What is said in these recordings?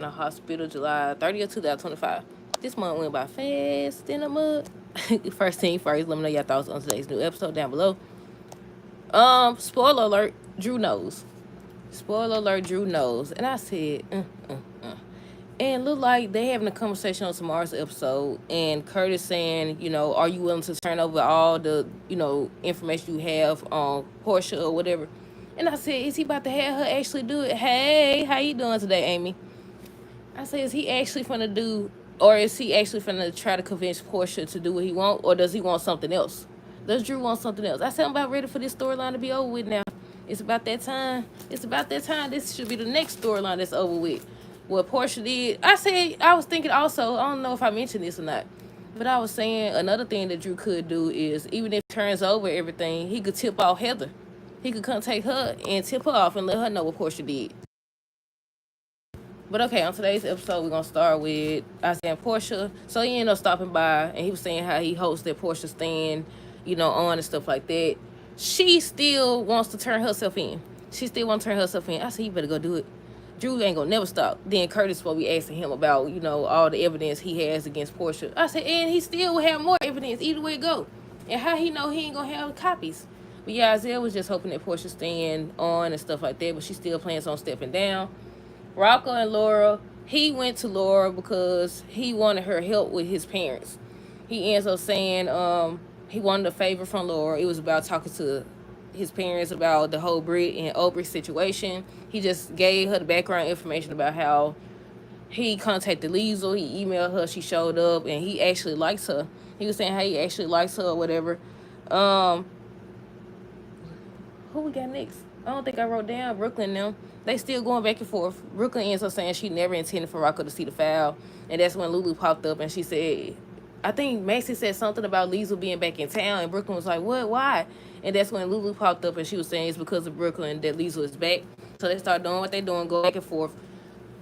in the hospital July 30th, 2025. This month went by fast in the mud. First thing first, let me know your thoughts on today's new episode down below. Spoiler alert, Drew knows. Spoiler alert, Drew knows. And I said, And look like they having a conversation on tomorrow's episode, and Curtis saying, are you willing to turn over all the, information you have on Portia or whatever? And I said, is he about to have her actually do it? Hey, how you doing today, Amy? I said, is he actually finna do, or is he actually finna try to convince Portia to do what he want, or does he want something else? Does Drew want something else? I said, I'm about ready for this storyline to be over with now. It's about that time. It's about that time. This should be the next storyline that's over with. What Portia did, I was thinking also, I don't know if I mentioned this or not, but I was saying another thing that Drew could do is, even if he turns over everything, he could tip off Heather. He could come take her and tip her off and let her know what Portia did. But okay, on today's episode, we're going to start with, I said, Portia. So he ended up stopping by, and he was saying how he hopes that Portia stand, on and stuff like that. She still wants to turn herself in. She still wants to turn herself in. I said, you better go do it. Drew ain't going to never stop. Then Curtis will be asking him about, all the evidence he has against Portia. I said, and he still will have more evidence either way it go. And how he know he ain't going to have copies? But yeah, Isaiah was just hoping that Portia stand on and stuff like that, but she still plans on stepping down. Rocco and Laura, he went to Laura because he wanted her help with his parents. He ends up saying he wanted a favor from Laura. It was about talking to his parents about the whole Britt and Aubrey situation. He just gave her the background information about how he contacted Liesl. He emailed her. She showed up, and he actually likes her. He was saying how he actually likes her or whatever. Who we got next? I don't think I wrote down Brooklyn now. They still going back and forth. Brooklyn ends up saying she never intended for Rocco to see the file. And that's when Lulu popped up and she said, I think Maxie said something about Liesl being back in town. And Brooklyn was like, what? Why? And that's when Lulu popped up and she was saying it's because of Brooklyn that Liesl is back. So they start doing what they doing, go back and forth.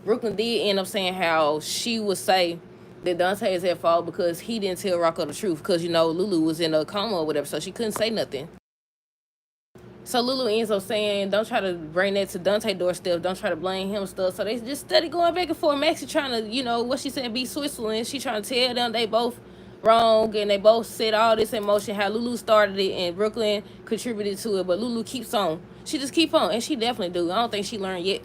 Brooklyn did end up saying how she would say that Dante is at fault because he didn't tell Rocco the truth. Because, Lulu was in a coma or whatever, so she couldn't say nothing. So Lulu ends up saying, don't try to bring that to Dante doorstep. Don't try to blame him stuff. So they just steady going back and forth. Maxie trying to, what she said, be Switzerland. She trying to tell them they both wrong. And they both said all this in motion. How Lulu started it and Brooklyn contributed to it. But Lulu keeps on. She just keep on. And she definitely do. I don't think she learned yet.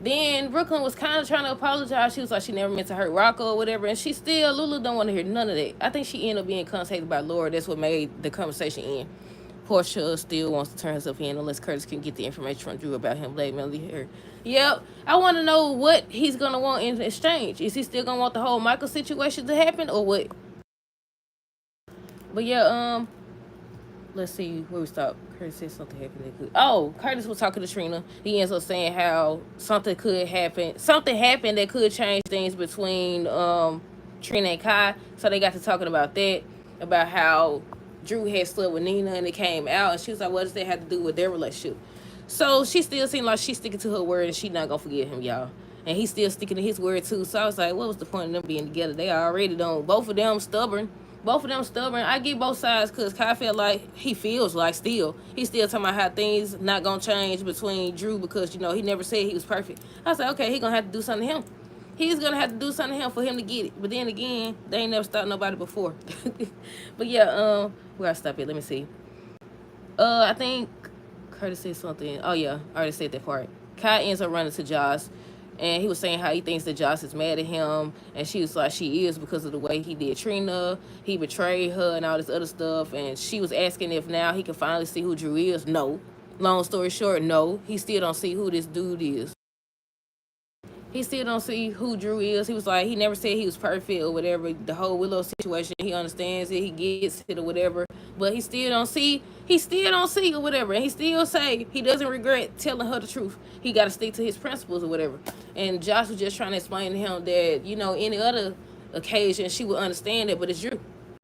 Then Brooklyn was kind of trying to apologize. She was like she never meant to hurt Rocco or whatever. And she still, Lulu don't want to hear none of that. I think she ended up being contacted by Laura. That's what made the conversation end. Portia still wants to turn herself in unless Curtis can get the information from Drew about him blackmailing her. Yep. I want to know what he's going to want in exchange. Is he still going to want the whole Michael situation to happen or what? But yeah, let's see where we stop. Curtis said something happened that could. Oh, Curtis was talking to Trina. He ends up saying how something could happen. Something happened that could change things between Trina and Kai. So they got to talking about that, about how Drew had slept with Nina and it came out, and she was like, what does that have to do with their relationship? So she still seemed like she's sticking to her word and she's not gonna forget him, y'all. And he's still sticking to his word too. So I was like, what was the point of them being together? They already don't. Both of them stubborn. I get both sides because Kai felt like he feels like still. He's still talking about how things not gonna change between Drew because, he never said he was perfect. I was like, okay, he gonna have to do something to him. He's gonna have to do something to him for him to get it. But then again, they ain't never stopped nobody before. But yeah, where I stop it? Let me see. I think Curtis said something. Oh yeah, I already said that part. Kai ends up running to Josh, and he was saying how he thinks that Josh is mad at him, and she was like, she is because of the way he did Trina. He betrayed her and all this other stuff, and she was asking if now he can finally see who Drew is. No. Long story short, no. He still don't see who this dude is. He still don't see who Drew is. He was like, he never said he was perfect or whatever. The whole Willow situation, he understands it, he gets it or whatever. But he still don't see or whatever. And he still say he doesn't regret telling her the truth. He got to stick to his principles or whatever. And Josh was just trying to explain to him that, any other occasion she would understand it, but it's Drew.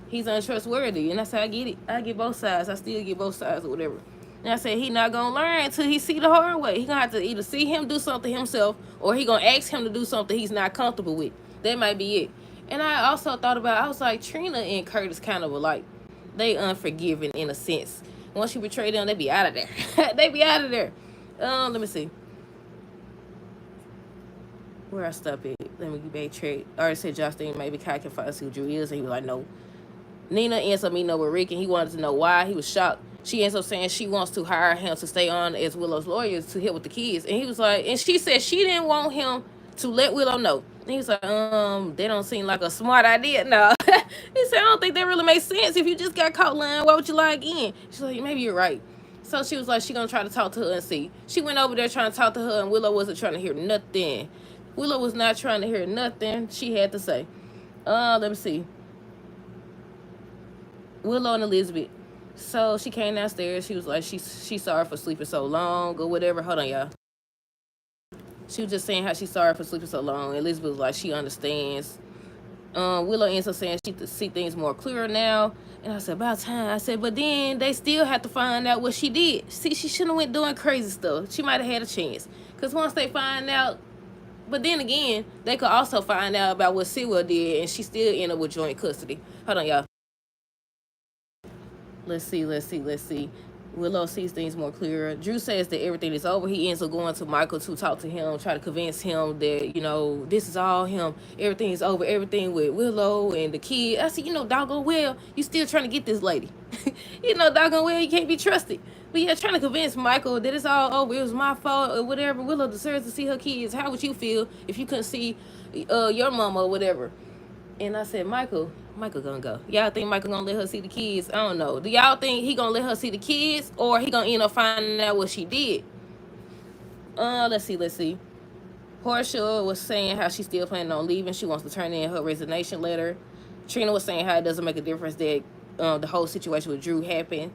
He's untrustworthy. And that's how I get it. I get both sides. I still get both sides or whatever. And I said he not gonna learn until he see the hard way. He gonna have to either see him do something himself or he gonna ask him to do something he's not comfortable with. That might be it. And I also thought about, I was like, Trina and Curtis kind of were like, they unforgiving in a sense. Once you betray them, they be out of there. They be out of there. Let me see. Where I stop it? Let me backtrack. I already said Justine maybe Kai can find us who Drew is, and he was like, no. Nina ends up meeting up with Rick, and he wanted to know why. He was shocked. She ends up saying she wants to hire him to stay on as Willow's lawyers to help with the kids. And he was like, and she said she didn't want him to let Willow know. And he was like, they don't seem like a smart idea. No. He said, I don't think that really makes sense. If you just got caught lying, why would you lie again? She's like, maybe you're right. So she was like, she gonna try to talk to her and see. She went over there trying to talk to her, and Willow wasn't trying to hear nothing. Willow was not trying to hear nothing she had to say. Let me see. Willow and Elizabeth. So she came downstairs. She was like, she's sorry for sleeping so long or whatever. Hold on, y'all. She was just saying how she's sorry for sleeping so long. Elizabeth was like, she understands. Willow ends up saying she see things more clearer now. And I said, about time. I said, but then they still have to find out what she did. See, she shouldn't have went doing crazy stuff. She might have had a chance. Because once they find out, but then again, they could also find out about what Sewell did, and she still end up with joint custody. Hold on, y'all. Let's see. Willow sees things more clearer. Drew says that everything is over. He ends up going to Michael to talk to him, try to convince him that, this is all him. Everything is over. Everything with Willow and the kid. I said, doggone well, you still trying to get this lady. Doggone well, you can't be trusted. But yeah, trying to convince Michael that it's all over. It was my fault or whatever. Willow deserves to see her kids. How would you feel if you couldn't see your mama or whatever? And I said, Michael gonna go. Y'all think Michael gonna let her see the kids? I don't know. Do y'all think he gonna let her see the kids, or he gonna end up finding out what she did? Let's see. Portia was saying how she's still planning on leaving. She wants to turn in her resignation letter. Trina was saying how it doesn't make a difference that the whole situation with Drew happened.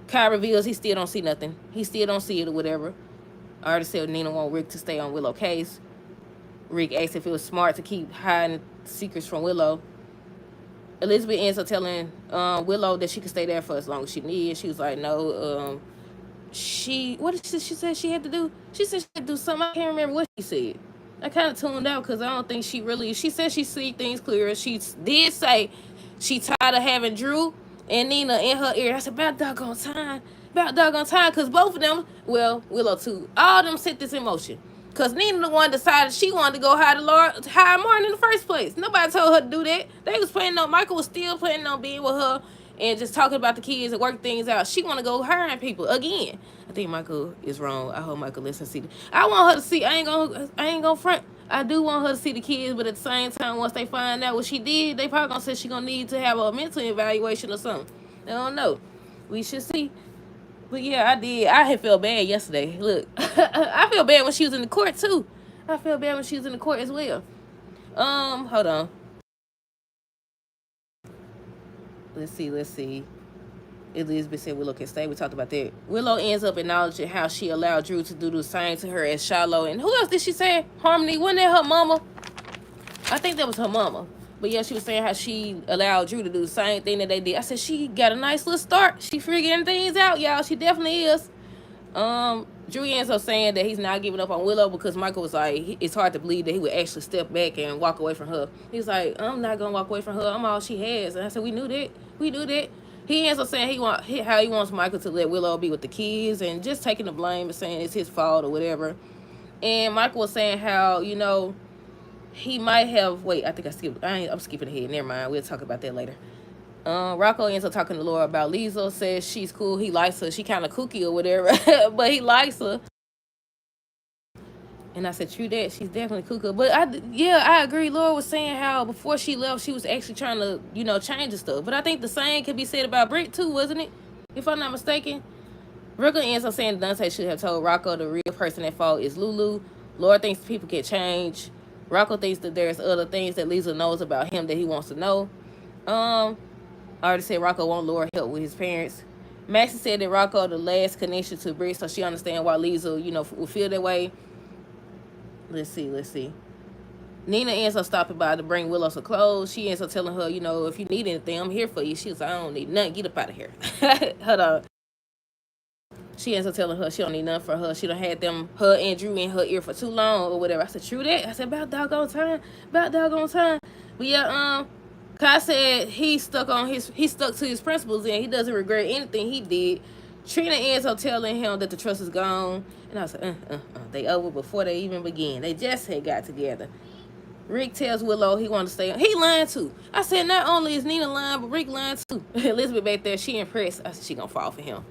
Kai reveals he still don't see nothing. He still don't see it or whatever. I already said Nina want Rick to stay on Willow case. Rick asked if it was smart to keep hiding secrets from Willow. Elizabeth ends up telling Willow that she could stay there for as long as she needs. She was like, no. What did she say she had to do? She said she had to do something. I can't remember what she said. I kind of tuned out because I don't think she said she see things clearer. She did say she tired of having Drew and Nina in her ear. I said, about doggone time, because both of them, well, Willow too, all of them set this in motion. Because Nina the one decided she wanted to go hire Martin in the first place. Nobody told her to do that. Michael was still planning on being with her and just talking about the kids and working things out. She want to go hiring people again. I think Michael is wrong. I hope Michael listens to see. I want her to see. I ain't gonna front. I do want her to see the kids, but at the same time, once they find out what she did, they probably gonna say she gonna need to have a mental evaluation or something. I don't know. We should see. But yeah, I did. I had felt bad yesterday. Look, I feel bad when she was in the court too. I feel bad when she was in the court as well. Hold on. Let's see. Elizabeth said Willow can stay. We talked about that. Willow ends up acknowledging how she allowed Drew to do the same to her as Shiloh. And who else did she say? Harmony. Wasn't that her mama? I think that was her mama. But yeah, she was saying how she allowed Drew to do the same thing that they did. I said, she got a nice little start. She figuring things out, y'all. She definitely is. Drew ends up saying that he's not giving up on Willow because Michael was like, it's hard to believe that he would actually step back and walk away from her. He's like, I'm not going to walk away from her. I'm all she has. And I said, we knew that. He ends up saying how he wants Michael to let Willow be with the kids and just taking the blame and saying it's his fault or whatever. And Michael was saying how, he might have, wait, I think I'm skipping ahead. Never mind. We'll talk about that later. Rocco ends up talking to Laura about Liesl, says she's cool. He likes her. She kind of kooky or whatever, but he likes her. And I said, true that. She's definitely kooky. But I agree. Laura was saying how before she left, she was actually trying to, change the stuff. But I think the same could be said about Britt too, wasn't it? If I'm not mistaken. Rocco ends up saying Dante should have told Rocco the real person at fault is Lulu. Laura thinks people can change. Rocco thinks that there's other things that Liesl knows about him that he wants to know. I already said Rocco won't Laura help with his parents. Maxie said that Rocco the last connection to Britt, so she understands why Liesl, will feel that way. Let's see. Nina ends up stopping by to bring Willow some clothes. She ends up telling her, if you need anything, I'm here for you. She was like, I don't need nothing. Get up out of here. Hold on. She ends up telling her she don't need nothing for her. She done had her and Drew in her ear for too long or whatever. I said, true that. I said, about doggone time. But yeah, Kai said he stuck to his principles and he doesn't regret anything he did. Trina ends up telling him that the trust is gone. And I was like, they over before they even begin. They just had got together. Rick tells Willow he wants to stay on. He lying too. I said, not only is Nina lying, but Rick lying too. Elizabeth back there, she impressed. I said, she gonna fall for him.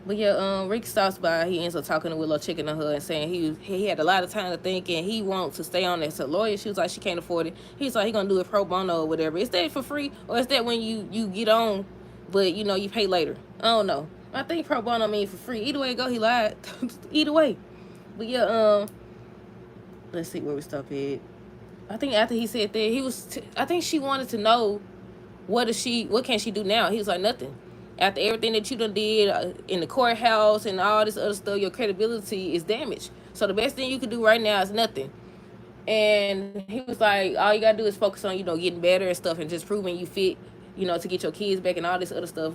But yeah, Rick stops by. He ends up talking to Willow, checking on her, and saying he had a lot of time to think, and he wants to stay on as a lawyer. She was like, she can't afford it. He's like, he gonna do it pro bono or whatever. Is that for free, or is that when you get on, but you pay later? I don't know. I think pro bono means for free. Either way it go, he lied. Either way. But yeah, let's see where we stop at. I think after he said that, I think she wanted to know what can she do now. He was like, nothing. After everything that you done did in the courthouse and all this other stuff, your credibility is damaged. So the best thing you can do right now is nothing. And he was like, all you gotta do is focus on, getting better and stuff, and just proving you fit, to get your kids back and all this other stuff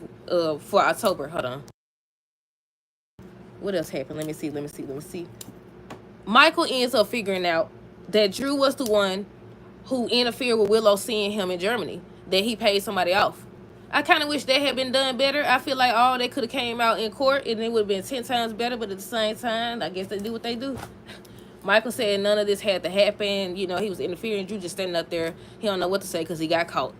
for October. Hold on. What else happened? Let me see. Michael ends up figuring out that Drew was the one who interfered with Willow seeing him in Germany, that he paid somebody off. I kind of wish that had been done better. I feel like all they could have came out in court and it would have been 10 times better, but at the same time, I guess they do what they do. Michael said none of this had to happen. He was interfering. Drew just standing up there. He don't know what to say because he got caught.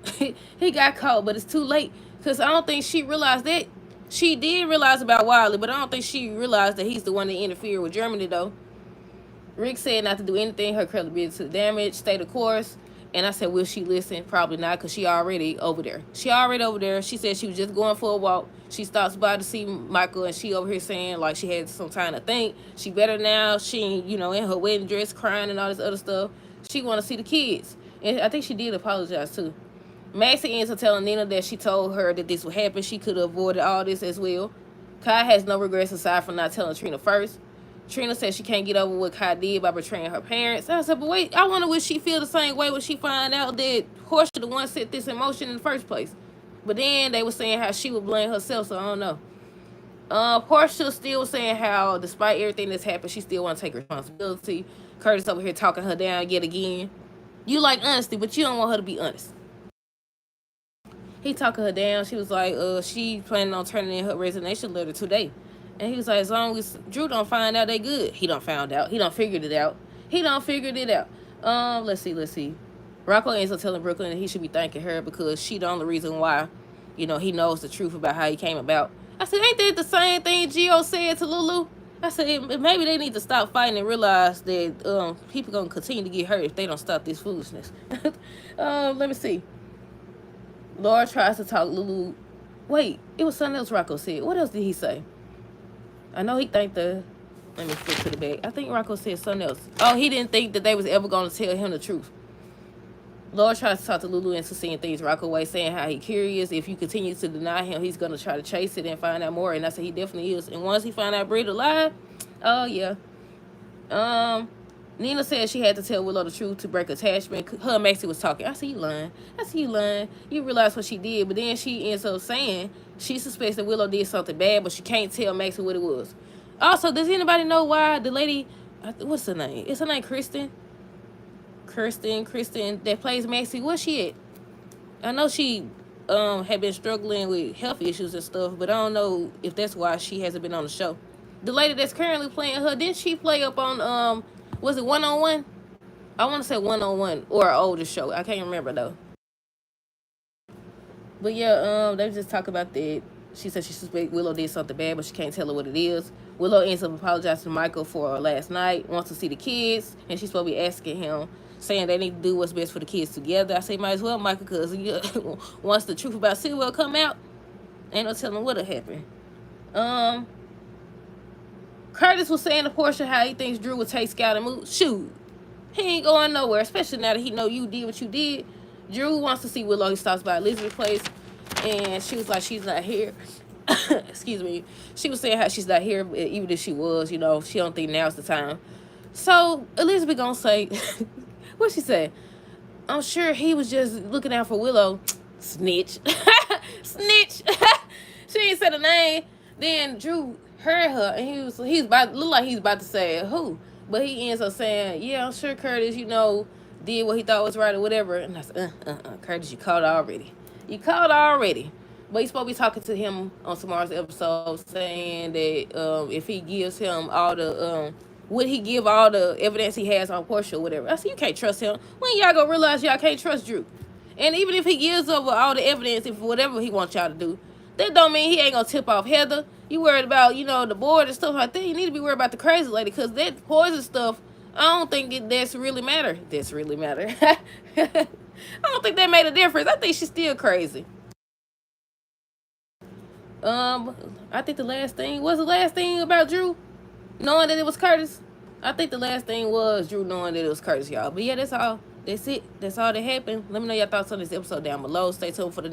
He got caught, but it's too late because I don't think she realized that. She did realize about Wiley, but I don't think she realized that he's the one that interfered with Germany, though. Rick said not to do anything, her credibility damage, stay the course. And I said, will she listen? Probably not, because she already over there. She said she was just going for a walk. She stops by to see Michael, and she over here saying, like, she had some time to think. She better now. She, in her wedding dress, crying and all this other stuff. She want to see the kids. And I think she did apologize, too. Maxie ends up telling Nina that she told her that this would happen. She could have avoided all this as well. Kai has no regrets aside from not telling Trina first. Trina said she can't get over what Kai did by betraying her parents. I said, but wait, I wonder would she feel the same way when she find out that Portia the one set this in motion in the first place. But then they were saying how she would blame herself, so I don't know. Portia still was saying how despite everything that's happened, she still want to take responsibility. Curtis over here talking her down yet again. You like honesty, but you don't want her to be honest. He talking her down. She was like, she planning on turning in her resignation letter today. And he was like, as long as Drew don't find out, they good. He don't found out. He don't figured it out. Let's see. Rocco ends up telling Brooklyn that he should be thanking her because she the only reason why, he knows the truth about how he came about. I said, ain't that the same thing Gio said to Lulu? I said, maybe they need to stop fighting and realize that people gonna continue to get hurt if they don't stop this foolishness. Let me see. Laura tries to talk Lulu. Wait, it was something else Rocco said. What else did he say? I know he thanked let me flip to the back. I think Rocco said something else. Oh, he didn't think that they was ever going to tell him the truth. Laura tries to talk to Lulu into seeing things Rocco way, saying how he curious. If you continue to deny him, he's going to try to chase it and find out more. And I said he definitely is. And once he find out Britt alive, oh, yeah. Nina said she had to tell Willow the truth to break attachment. Her and Maxie was talking. I see you lying. You realize what she did. But then she ends up saying she suspects that Willow did something bad, but she can't tell Maxie what it was. Also, does anybody know why the lady, what's her name? Is her name Kristen? Kristen that plays Maxie. Where's she at? I know she had been struggling with health issues and stuff, but I don't know if that's why she hasn't been on the show. The lady that's currently playing her, didn't she play up on was it One-on-One? I want to say One-on-One or an older show. I can't remember though. But yeah, they just talk about that. She said she suspects Willow did something bad, but she can't tell her what it is. Willow ends up apologizing to Michael for last night, wants to see the kids, and she's supposed to be asking him, saying they need to do what's best for the kids together. I say, might as well, Michael, because once the truth about Sewell come out, ain't no telling what'll happen. Curtis was saying to Portia how he thinks Drew would take Scout and move. Shoot, he ain't going nowhere, especially now that he know you did what you did. Drew wants to see Willow. He stops by Elizabeth's place, and she was like, she's not here. Excuse me. She was saying how she's not here, even if she was, she don't think now's the time. So Elizabeth gonna say, what she say? I'm sure he was just looking out for Willow. Snitch. Snitch. She ain't said a name. Then Drew heard her, and looked like he's about to say who, but he ends up saying, yeah, I'm sure Curtis, did what he thought was right or whatever. And I said, Curtis, you caught already. But he's supposed to be talking to him on tomorrow's episode, saying that if he gives him all the would he give all the evidence he has on Portia or whatever. I said, you can't trust him. When y'all gonna realize y'all can't trust Drew? And even if he gives over all the evidence, if whatever he wants y'all to do, that don't mean he ain't gonna tip off Heather. You worried about, the board and stuff like that. You need to be worried about the crazy lady, because that poison stuff, I don't think that's really matter. That's really matter. I don't think that made a difference. I think she's still crazy. I think the last thing was about Drew knowing that it was Curtis. I think the last thing was Drew knowing that it was Curtis, y'all. But yeah, that's all. That's it. That's all that happened. Let me know your thoughts on this episode down below. Stay tuned for the next